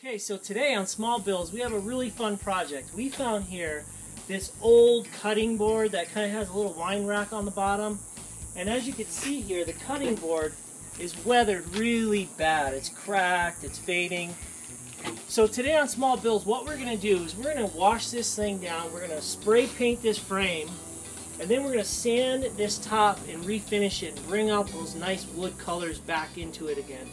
Okay, so today on Small Bills we have a really fun project. We found here this old cutting board that kind of has a little wine rack on the bottom, and as you can see here, the cutting board is weathered really bad. It's cracked, it's fading. So today on Small Bills, what we're going to do is we're going to wash this thing down, we're going to spray paint this frame, and then we're going to sand this top and refinish it and bring out those nice wood colors back into it again.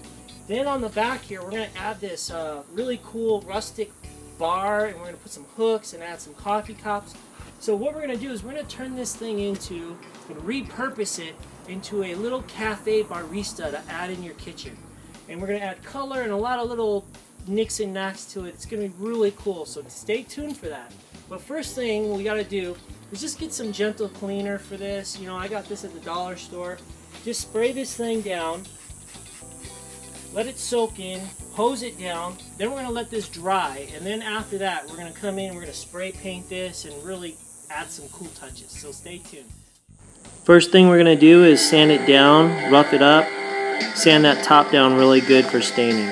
Then on the back here, we're going to add this really cool rustic bar, and we're going to put some hooks and add some coffee cups. So what we're going to do is we're going to turn this thing into, and repurpose it into a little cafe barista to add in your kitchen. And we're going to add color and a lot of little nicks and knacks to it. It's going to be really cool, so stay tuned for that. But first thing we got to do is just get some gentle cleaner for this. You know, I got this at the dollar store. Just spray this thing down. Let it soak in, hose it down, then we're going to let this dry, and then after that we're going to come in, we're going to spray paint this and really add some cool touches, so stay tuned. First thing we're going to do is sand it down, rough it up, sand that top down really good for staining.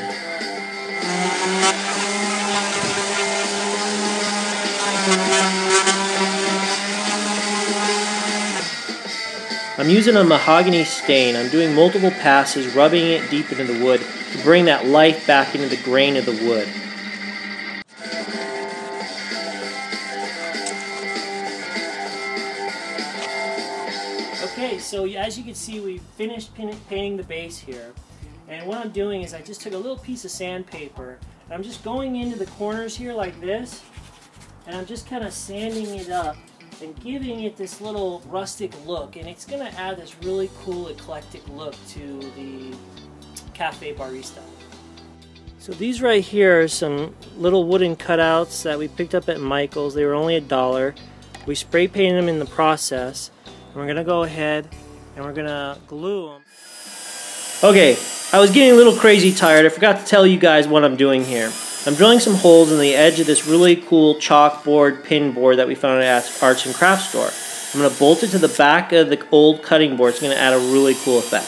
I'm using a mahogany stain. I'm doing multiple passes, rubbing it deep into the wood to bring that life back into the grain of the wood. Okay, so as you can see, we finished painting the base here. And what I'm doing is I just took a little piece of sandpaper, and I'm just going into the corners here like this, and I'm just kind of sanding it up and giving it this little rustic look, and it's going to add this really cool eclectic look to the cafe barista. So these right here are some little wooden cutouts that we picked up at Michael's. They were only $1. We spray painted them in the process, and we're going to go ahead and we're going to glue them. Okay, I was getting a little crazy tired. I forgot to tell you guys what I'm doing here. I'm drilling some holes in the edge of this really cool chalkboard pin board that we found at Arts and Crafts store. I'm going to bolt it to the back of the old cutting board. It's going to add a really cool effect.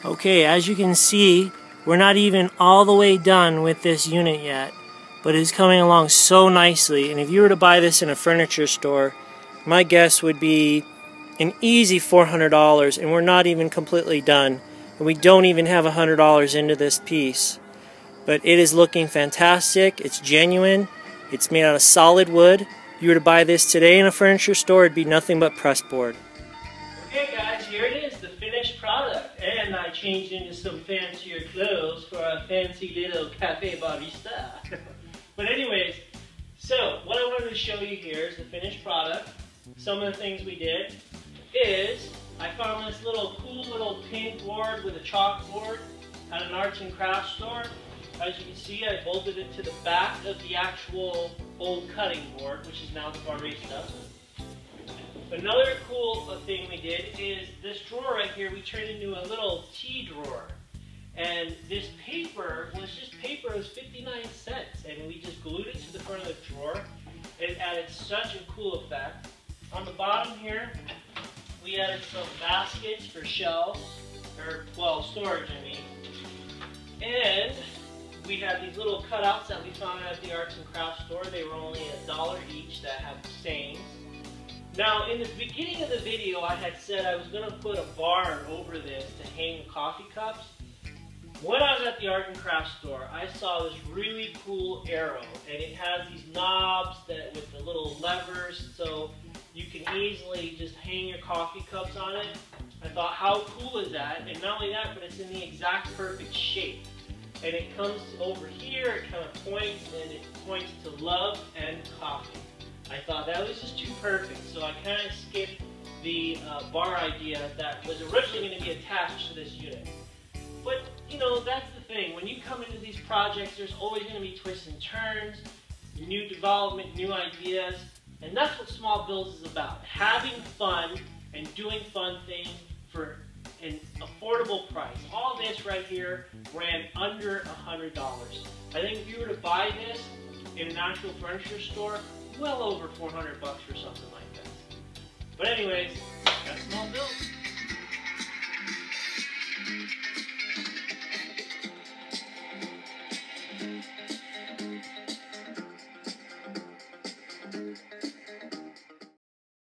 Okay, as you can see, we're not even all the way done with this unit yet, but it's coming along so nicely. And if you were to buy this in a furniture store, my guess would be an easy $400, and we're not even completely done. And we don't even have $100 into this piece. But it is looking fantastic. It's genuine. It's made out of solid wood. If you were to buy this today in a furniture store, it'd be nothing but pressboard. Okay guys, here it is, the finished product. And I changed into some fancier clothes for a fancy little cafe barista. But anyways, so what I wanted to show you here is the finished product. Some of the things we did is I found this little cool little pin board with a chalkboard at an arts and crafts store. As you can see, I bolted it to the back of the actual old cutting board, which is now the barista. Another cool thing we did is this drawer right here we turned into a little tea drawer. And this paper was just paper, it was 59 cents, and we just glued it to the front of the drawer. It added such a cool effect. On the bottom here, we added some baskets for shelves, or, well, storage, I mean. And we had these little cutouts that we found at the Arts and Crafts store. They were only $1 each that have stains. Now, in the beginning of the video, I had said I was going to put a bar over this to hang the coffee cups. When I was at the Art and Crafts store, I saw this really cool arrow, and it has these knobs that with the little levers, so you can easily just hang your coffee cups on it. I thought, how cool is that? And not only that, but it's in the exact perfect shape. And it comes over here, it kind of points, and it points to love and coffee. I thought that was just too perfect, so I kind of skipped the bar idea that was originally going to be attached to this unit. But, you know, that's the thing. When you come into these projects, there's always going to be twists and turns, new development, new ideas. And that's what Small Bills is about. Having fun and doing fun things for an affordable price. All this right here ran under $100. I think if you were to buy this in an actual furniture store, well over $400 or something like that. But anyways, that's Small Bills.